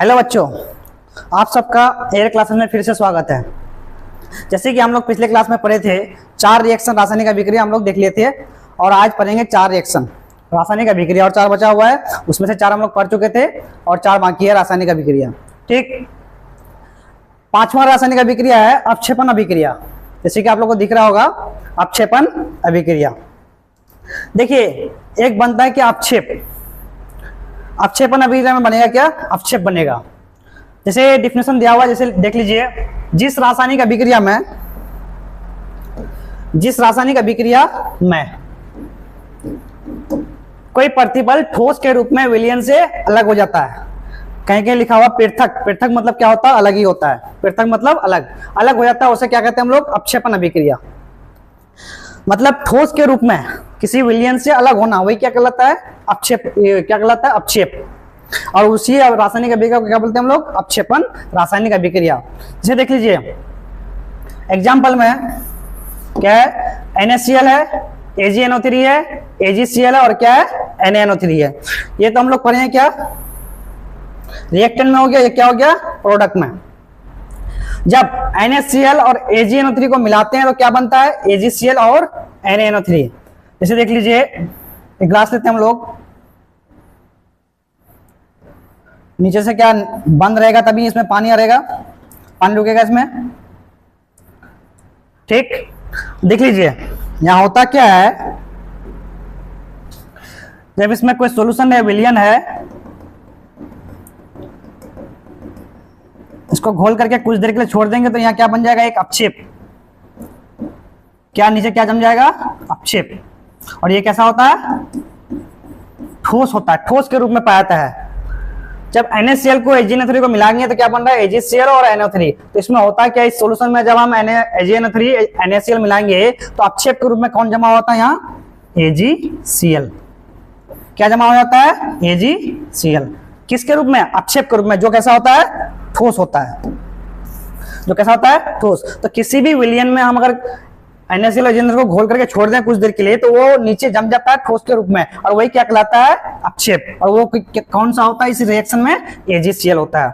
Hello बच्चों, आप सबका एयर क्लासेस में फिर से स्वागत है। जैसे कि हम लोग पिछले क्लास में पढ़े थे 4 रिएक्शन रासायनिक अभिक्रिया हम लोग देख लिए थे और आज पढ़ेंगे 4 रिएक्शन रासायनिक अभिक्रिया और 4 बचा हुआ है, उसमें से 4 हम लोग पढ़ चुके थे और 4 बाकी है रासायनिक अभिक्रिया। ठीक, 5वां रासायनिक अभिक्रिया है अपक्षेपण अभिक्रिया। जैसे कि आप लोग को दिख रहा होगा अपक्षेपण अभिक्रिया। देखिए, एक बनता है कि अपक्षेपण अभिक्रिया में बनेगा क्या? अपक्षेप बनेगा। जैसे डिफिनेशन दिया हुआ है, जैसे देख लीजिए, जिस रासायनिक अभिक्रिया में कोई प्रतिबल ठोस के रूप में विलयन से अलग हो जाता है। कहीं कहीं लिखा हुआ पृथक मतलब क्या होता है? अलग ही होता है। पृथक मतलब अलग हो जाता है, उसे क्या कहते हैं हम लोग? अपक्षेपण अभिक्रिया। मतलब ठोस के रूप में किसी विलयन से अलग होना, वही क्या कहलाता है? क्या कहलाता है? अपक्षेप। और उसी रासायनिक अभिक्रिया को क्या बोलते हैं हम लोग? अपक्षेपण रासायनिक अभिक्रिया। जैसे देख लीजिए, एग्जाम्पल में क्या है? NaCl है, AgNO3 है, AgCl है और क्या है? NaNO3 है। ये तो हम लोग पढ़े हैं क्या? रिएक्टेंट में हो गया, ये क्या हो गया? प्रोडक्ट में। जब NaCl और AgNO3 को मिलाते हैं तो क्या बनता है? AgCl और NaNO3। जैसे देख लीजिए, एक ग्लास लेते हैं हम लोग, नीचे से क्या बंद रहेगा तभी इसमें पानी आ रहेगा, पानी रुकेगा इसमें। ठीक, देख लीजिए यहां होता क्या है, जब इसमें कोई सॉल्यूशन है, विलयन है, इसको घोल करके कुछ देर के लिए छोड़ देंगे तो यहाँ क्या बन जाएगा? एक अपक्षेप। क्या नीचे क्या जम जाएगा? अपक्षेप। और ये कैसा होता है? ठोस होता है, ठोस के रूप में पाया जाता है। जब NaCl को AgNO3 को मिलाएंगे तो क्या बन रहा है? AgCl और NO3। तो इसमें होता है क्या, इस सॉल्यूशन में जब हम AgNO3 NaCl मिलाएंगे तो अपक्षेप के रूप में कौन जमा होता है? यहाँ AgCl। क्या जमा हो जाता है? AgCl। किसके रूप में? अपक्षेप के रूप में, जो कैसा होता है? ठोस होता है। जो कैसा होता है? ठोस। तो किसी भी विलयन में हम अगर NaCl और को घोल करके छोड़ दें कुछ देर के लिए तो वो नीचे जम जाता है ठोस के रूप में, और वही क्या कहलाता है? अपक्षेप। और वो कौन सा होता है इस रिएक्शन में? AgCl होता है।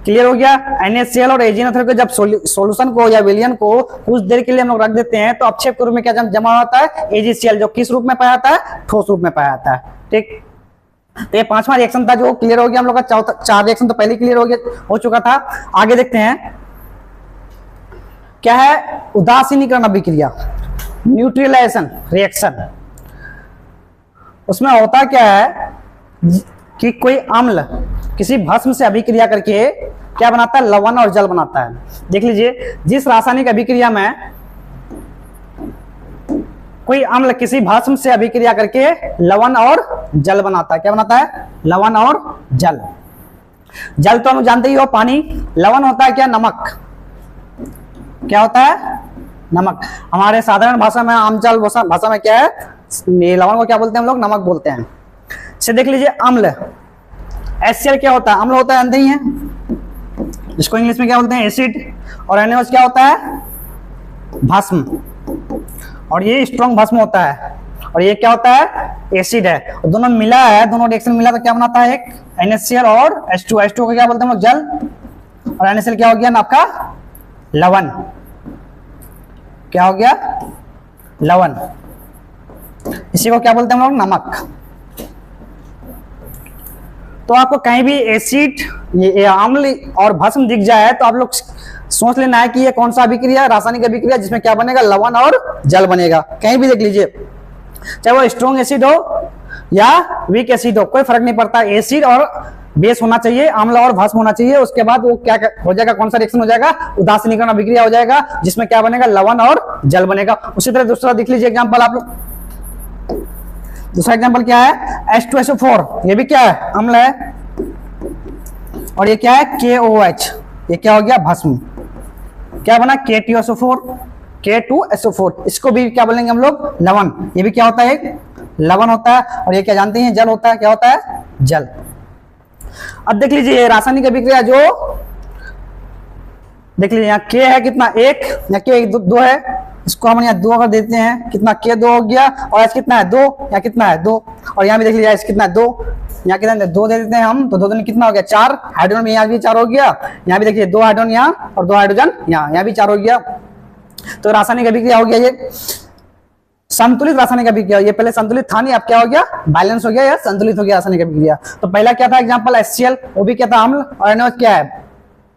क्लियर हो गया? NaCl और AgNO3 को जब सॉल्यूशन को या विलयन को कुछ देर के लिए हम लोग रख देते हैं तो अपक्षेप के रूप में क्या जमा होता है? AgCl, जो किस रूप में पाया जाता है? ठोस रूप में पाया जाता है। ठीक, तो ये 5वां रिएक्शन था जो क्लियर हो गया हम लोग का। 4 रिएक्शन तो पहले क्लियर हो चुका था। आगे देखते हैं क्या है? उदासीनीकरण अभिक्रिया, न्यूट्रलाइजेशन रिएक्शन। उसमें होता क्या है कि कोई अम्ल किसी भस्म से अभिक्रिया करके क्या बनाता है? लवण और जल बनाता है। देख लीजिए, जिस रासायनिक अभिक्रिया में कोई अम्ल किसी भस्म से अभिक्रिया करके लवण और जल बनाता है, क्या बनाता है? लवण और जल। जल तो हम जानते ही हो, पानी। लवण होता है क्या? नमक। क्या होता है? नमक। हमारे साधारण भाषा में, आमचाल भाषा में क्या है? लवण को क्या बोलते हैं हम लोग? नमक बोलते हैं। से देख लीजिए, अम्ल HCl क्या होता है? अम्ल होता है, जानते ही हैं। इसको इंग्लिश में क्या बोलते हैं? एसिड। और NaOH क्या होता है? भस्म। और ये स्ट्रॉन्ग भस्म होता है, और ये क्या होता है? एसिड है। और दोनों मिला है, दोनों रिएक्शन मिला तो क्या बनाता है? एक NaCl और H2 को क्या बोलते हैं हम लोग? जल। और NaCl क्या हो गया ना आपका? लवण। क्या हो गया? लवण। इसी को क्या बोलते हैं हम लोग? नमक। तो आपको कहीं भी एसिड, अम्ल और भस्म दिख जाए तो आप लोग सोच लेना है कि ये कौन सा अभिक्रिया? रासायनिक अभिक्रिया जिसमें क्या बनेगा? लवण और जल बनेगा। कहीं भी देख लीजिए, चाहे वो स्ट्रॉन्ग एसिड हो या वीक एसिड हो, कोई फर्क नहीं पड़ता। एसिड और बेस होना चाहिए, अम्ल और भस्म होना चाहिए। उसके बाद वो क्या हो जाएगा? कौन सा रिएक्शन हो जाएगा? उदासीनीकरण अभिक्रिया हो जाएगा, जिसमें क्या बनेगा? लवण और जल बनेगा। उसी तरह दूसरा देख लीजिए एग्जांपल आप लोग। दूसरा एग्जांपल क्या है? H2SO4। ये भी क्या है? अम्ल है। और ये क्या है? KOH। ये क्या हो गया? भस्म। क्या बना? K2SO4। इसको भी क्या बोलेंगे हम लोग? लवण। ये भी क्या होता है? लवण होता है। और ये क्या जानते हैं? जल होता है। क्या होता है? जल। अब देख लीजिए रासायनिक अभिक्रिया जो देख लीजिए, यहाँ K है कितना? 1, यहाँ K 2 है। इसको हम यहाँ 2 अगर देते हैं, कितना? K 2 हो गया। और H कितना है? 2। यहाँ कितना है? 2। और यहाँ भी देख लीजिए H कितना है? 2। यहाँ कितना 2 दे देते हैं हम, तो 2 दूनी कितना हो गया 4, हाइड्रोजन यहाँ भी 4 हो गया, यहाँ भी देखिए 2 हाइड्रोजन यहाँ और 2 हाइड्रोजन यहाँ भी 4 हो गया। तो रासायनिक अभिक्रिया हो गया ये संतुलित रासायनिक अभिक्रिया। ये पहले संतुलित था नहीं, अब क्या हो गया बैलेंस हो गया या संतुलित हो गया रासायनिक अभिक्रिया। तो पहला क्या था एग्जांपल HCl, वो भी क्या था अम्ल, और NaOH क्या है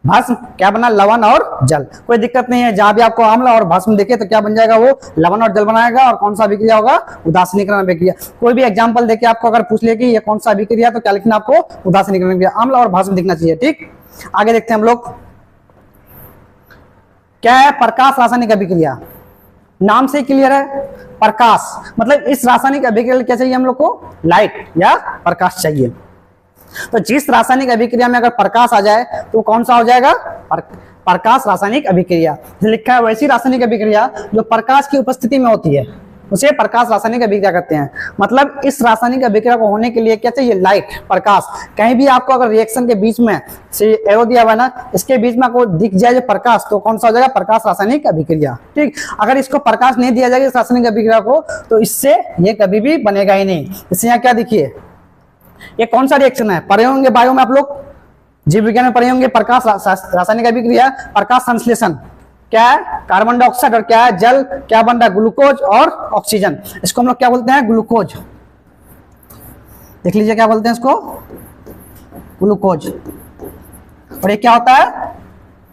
भस्म, क्या बना लवण और जल। कोई दिक्कत नहीं है, जहां भी आपको अम्ल और भस्म देखे तो क्या बन जाएगा वो लवण और जल बनाएगा। और कौन सा अभिक्रिया होगा उदासीनीकरण अभिक्रिया। कोई भी एग्जांपल देके आपको अगर पूछ ले कि ये कौन सा अभिक्रिया तो क्या लिखना आपको उदासीनीकरण अभिक्रिया, अम्ल और भस्म दिखना चाहिए। ठीक, आगे देखते हैं हम लोग क्या है प्रकाश रासायनिक अभिक्रिया। नाम से क्लियर है, प्रकाश मतलब इस रासायनिक अभिक्रिया क्या चाहिए हम लोग को लाइट या प्रकाश चाहिए। तो जिस रासायनिक अभिक्रिया में अगर प्रकाश आ जाए तो कौन सा हो जाएगा प्रकाश रासायनिक अभिक्रिया। लिखा है वैसी रासायनिक अभिक्रिया जो प्रकाश की उपस्थिति में होती है उसे प्रकाश रासायनिक अभिक्रिया कहते हैं। मतलब इस रासायनिक अभिक्रिया को होने के लिए क्या चाहिए लाइट प्रकाश। कहीं भी आपको अगर रिएक्शन के बीच में से एरो दिया हुआ ना, इसके बीच में आपको दिख जाए प्रकाश तो कौन सा हो जाएगा प्रकाश रासायनिक अभिक्रिया। ठीक, अगर इसको प्रकाश नहीं दिया जाएगा इस रासायनिक अभिक्रिया को तो इससे ये कभी भी बनेगा ही नहीं। इससे यहाँ क्या देखिए ये कौन सा रिएक्शन है, पढ़े होंगे बायो में आप लोग, जीव विज्ञान में पढ़े होंगे प्रकाश रासायनिक अभिक्रिया प्रकाश संश्लेषण क्या है कार्बन डाइऑक्साइड और क्या है जल, क्या बन रहा है ग्लूकोज और ऑक्सीजन। इसको हम लोग क्या बोलते हैं ग्लूकोज, देख लीजिए क्या बोलते हैं इसको ग्लूकोज। और ये क्या होता है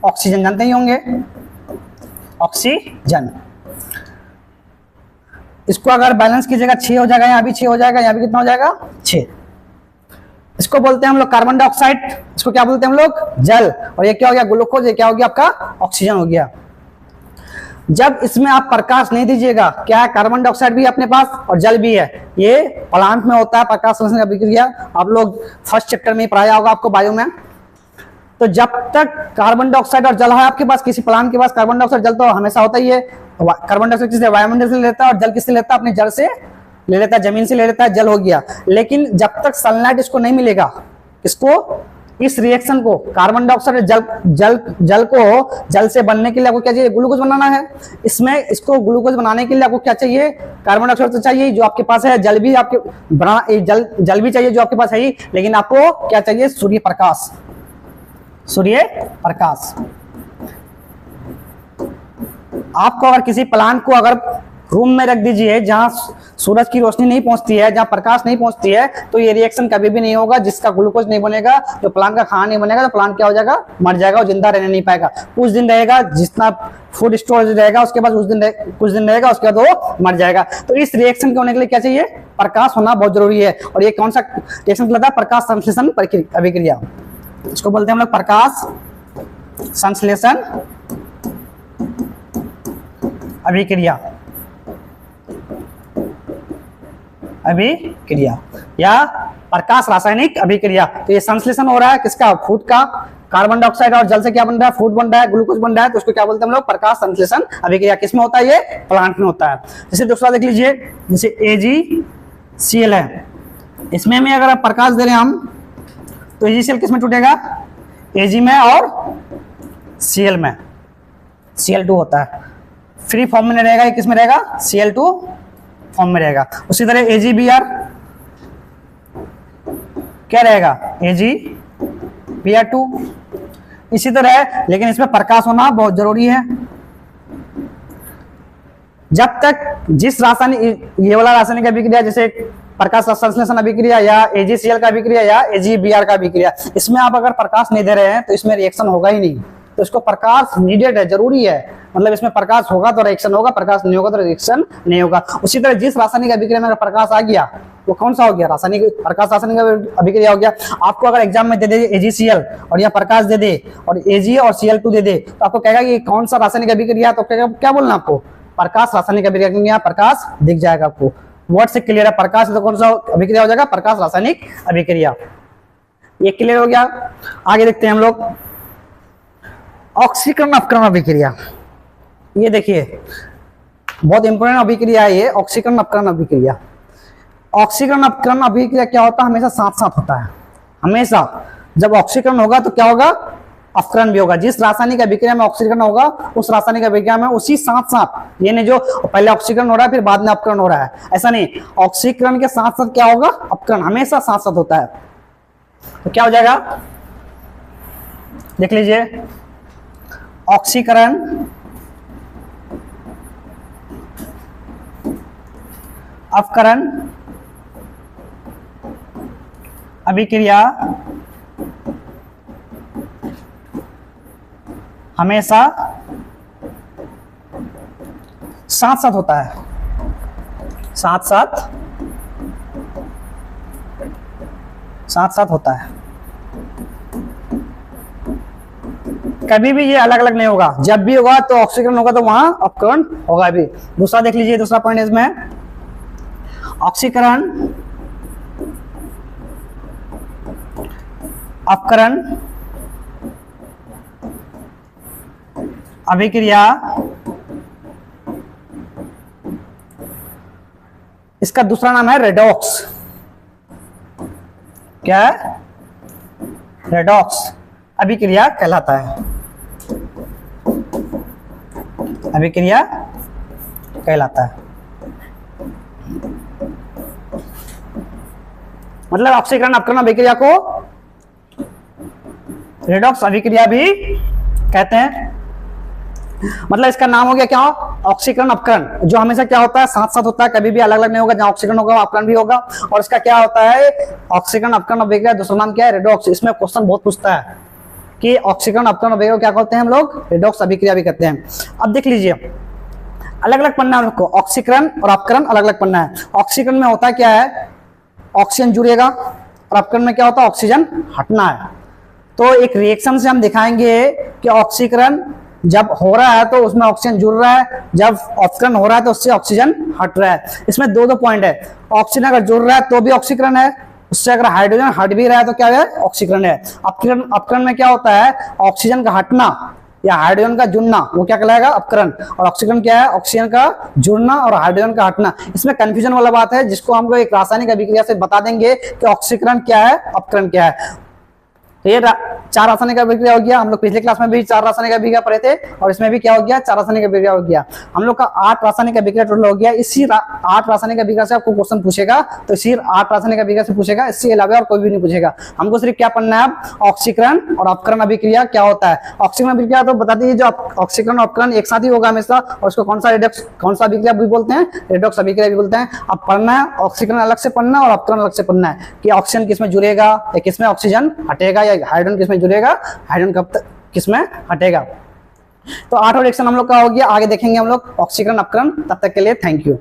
ऑक्सीजन, जानते ही होंगे ऑक्सीजन। इसको अगर बैलेंस कीजिएगा 6 हो जाएगा, यहाँ भी 6 हो जाएगा, यहाँ भी कितना हो जाएगा 6। इसको बोलते हैं हम लोग कार्बन डाइऑक्साइड, इसको क्या बोलते हैं हम लोग जल, और ये क्या हो गया ग्लूकोज, ये क्या हो गया आपका ऑक्सीजन हो गया। जब इसमें आप प्रकाश नहीं दीजिएगा क्या है कार्बन डाइऑक्साइड भी अपने पास और जल भी है, ये प्लांट में होता है प्रकाश संश्लेषण अभिक्रिया। आप लोग फर्स्ट चैप्टर में पढ़ाया होगा आपको बायो में। तो जब तक कार्बन डाइऑक्साइड और जल है आपके पास, किसी प्लांट के पास कार्बन डाइऑक्साइड जल तो हमेशा होता ही है। कार्बन डाइऑक्साइड किससे वायुमंडल से लेता है और जल किससे लेता है अपने जड़ से ले लेता है, जमीन से ले लेता है, जल हो गया। लेकिन जब तक सनलाइट इसको नहीं मिलेगा, इसको इस रिएक्शन को कार्बन डाइऑक्साइड जल को जल से बनने के लिए आपको क्या चाहिए ग्लूकोज बनाना है। इसमें इसको ग्लूकोज बनाने के लिए आपको क्या चाहिए कार्बन डाइऑक्साइड तो चाहिए जो आपके पास है, जल भी आपके जल भी चाहिए जो आपके पास है ही, लेकिन आपको क्या चाहिए सूर्य प्रकाश। सूर्य प्रकाश आपको अगर किसी प्लांट को अगर रूम में रख दीजिए जहां सूरज की रोशनी नहीं पहुंचती है, जहां प्रकाश नहीं पहुंचती है, तो ये रिएक्शन कभी भी नहीं होगा। जिसका ग्लूकोज नहीं बनेगा, जो प्लांट का खाना नहीं बनेगा, तो प्लांट क्या हो जाएगा मर जाएगा और जिंदा रहने नहीं पाएगा। कुछ दिन रहेगा, जितना फूड स्टोरेज रहेगा उसके बाद कुछ दिन रहेगा, उसके बाद वो मर जाएगा। तो इस रिएक्शन के होने के लिए क्या चाहिए प्रकाश होना बहुत जरूरी है। और ये कौन सा रिएक्शन कहलाता है प्रकाश संश्लेषण अभिक्रिया। इसको बोलते हैं हम लोग प्रकाश संश्लेषण अभिक्रिया या प्रकाश रासायनिक अभिक्रिया। तो ये संश्लेषण हो रहा है किसका फूड का, कार्बन डाइऑक्साइड और जल से क्या बन रहा है फूड बन रहा है, ग्लूकोज बन रहा है। तो उसको क्या बोलते हैं हम लोग प्रकाश संश्लेषण अभिक्रिया। किसमें होता है ये प्लांट में होता है। जैसे दूसरा देख लीजिए, जैसे AgCl है, इसमें में अगर आप प्रकाश दे रहे हैं हम तो AgCl किसमें टूटेगा Ag में और Cl में, Cl2 होता है, फ्री फॉर्म में रहेगा। ये किसमें रहेगा Cl2 फॉर्म में रहेगा। उसी तरह AgBr क्या रहेगा AgBr2 इसी तरह। लेकिन इसमें प्रकाश होना बहुत जरूरी है। जब तक जिस रासायनिक ये वाला रासायनिक अभिक्रिया जैसे प्रकाश संश्लेषण अभिक्रिया या AgCl का अभिक्रिया या AgBr का अभिक्रिया, इसमें आप अगर प्रकाश नहीं दे रहे हैं तो इसमें रिएक्शन होगा ही नहीं। तो इसको प्रकाश नीडेड है, जरूरी है। मतलब इसमें प्रकाश होगा तो रिएक्शन होगा, प्रकाश नहीं होगा तो रिएक्शन नहीं होगा। उसी तरह जिस रासायनिक अभिक्रिया में अगर प्रकाश आ गया वो कौन सा हो गया रासायनिक प्रकाश रासायनिक अभिक्रिया हो गया। आपको अगर एग्जाम में दे दे AgCl और यहाँ प्रकाश दे दे और Ag और Cl2 दे दे तो आपको कहेगा कि कौन सा रासायनिक अभिक्रिया, तो क्या बोलना आपको प्रकाश रासायनिक अभिक्रिया, क्योंकि यहाँ प्रकाश दिख जाएगा आपको। वर्ड से क्लियर है, प्रकाश तो कौन सा अभिक्रिया हो जाएगा प्रकाश रासायनिक अभिक्रिया। ये क्लियर हो गया। आगे देखते हैं हम लोग ऑक्सीकरण अपकरण अभिक्रिया। ये देखिए बहुत इंपोर्टेंट अभिक्रिया है ये ऑक्सीकरण अपकरण अभिक्रिया। ऑक्सीकरण अपकरण अभिक्रिया क्या होता है हमेशा साथ साथ होता है। हमेशा जब ऑक्सीकरण होगा तो क्या होगा अपकरण भी होगा। जिस रासायनिक अभिक्रिया में ऑक्सीकरण होगा उस रासायनिक अभिक्रिया में उसी साथ साथ, ये नहीं जो पहले ऑक्सीकरण हो रहा है फिर बाद में अपकरण हो रहा है, ऐसा नहीं, ऑक्सीकरण के साथ साथ क्या होगा, अपकरण हमेशा साथ साथ होता है। तो क्या हो जाएगा, देख लीजिए, ऑक्सीकरण अपकरण अभिक्रिया हमेशा साथ साथ होता है, साथ साथ होता है, कभी भी ये अलग अलग नहीं होगा। जब भी होगा तो ऑक्सीकरण होगा तो वहां अपकरण होगा भी। दूसरा देख लीजिए, दूसरा पॉइंट इसमें, ऑक्सीकरण अपकरण अभिक्रिया, इसका दूसरा नाम है रेडॉक्स। क्या है, रेडॉक्स अभिक्रिया कहलाता है, अभिक्रिया कहलाता है। मतलब ऑक्सीकरण अपकरण अभिक्रिया को रेडॉक्स अभिक्रिया भी कहते हैं। मतलब इसका नाम हो गया क्या, ऑक्सीकरण अपकरण, जो हमेशा क्या होता है, साथ साथ होता है, कभी भी अलग अलग नहीं होगा। जहां ऑक्सीकरण होगा अपकरण भी होगा। और इसका क्या होता है, ऑक्सीकरण अपकरण अभिक्रिया, दूसरा नाम क्या है, रेडॉक्स। इसमें क्वेश्चन बहुत पूछता है कि ऑक्सीकरण अपकरण अभिक्रिया क्या कहते हैं हम लोग, रेडॉक्स अभिक्रिया भी कहते हैं। अब देख लीजिए, अलग अलग पढ़ना है हम लोग को, ऑक्सीकरण और अपकरण अलग अलग पढ़ना है। ऑक्सीकरण में होता क्या है, ऑक्सीजन जुड़ेगा, और अपकरण में क्या होता है, ऑक्सीजन हटना है। तो एक रिएक्शन से हम दिखाएंगे कि ऑक्सीकरण जब हो रहा है तो उसमें ऑक्सीजन जुड़ रहा है, जब अपकरण हो रहा है तो उससे ऑक्सीजन हट रहा है। इसमें दो पॉइंट है, ऑक्सीजन अगर जुड़ रहा है तो भी ऑक्सीकरण है, उससे अगर हाइड्रोजन हट भी रहा है तो क्या है, ऑक्सीकरण है। अपकरण में क्या होता है, ऑक्सीजन का हटना या हाइड्रोजन का जुड़ना, वो क्या कहलाएगा, अपकरण। और ऑक्सीकरण क्या है, ऑक्सीजन का जुड़ना और हाइड्रोजन का हटना। इसमें कंफ्यूजन वाला बात है, जिसको हम लोग एक रासायनिक अभिक्रिया से बता देंगे कि ऑक्सीकरण क्या है, अपकरण क्या है। तो ये चार रासायनिक अभिक्रिया हो गया। हम लोग पिछले क्लास में भी चार रासायनिक अभिक्रिया पढ़े थे, और इसमें भी क्या हो गया, चार रासायनिक अभिक्रिया हो गया। हम लोग का 8 रासायनिक अभिक्रिया टोटल हो गया। इसी 8 रासायनिक अभिक्रिया से आपको क्वेश्चन पूछेगा, तो इसी 8 रासायनिक अभिक्रिया से पूछेगा, इससे अलावा और कोई भी नहीं पूछेगा। हमको सिर्फ क्या पढ़ना है, ऑक्सीकरण और अपकरण अभिक्रिया क्या होता है। ऑक्सीकरण अभिक्रिया तो बता दीजिए, जो ऑक्सीकरण और अपकरण एक साथ ही होगा हमेशा, और उसको कौन सा अभिक्रिया भी बोलते हैं, रेडॉक्स अभिक्रिया भी बोलते हैं। अब पढ़ना है, ऑक्सीकरण अलग से पढ़ना है और अपकरण अलग से पढ़ना है, कि ऑक्सीजन किसमें जुड़ेगा या किसमें ऑक्सीजन हटेगा, या हाइड्रोजन किसमें जुड़ेगा, हाइड्रोजन कब तक किसमें हटेगा। तो 8 रिएक्शन हम लोग का हो गया। आगे देखेंगे हम लोग ऑक्सीकरण अपकरण। तब तक के लिए थैंक यू।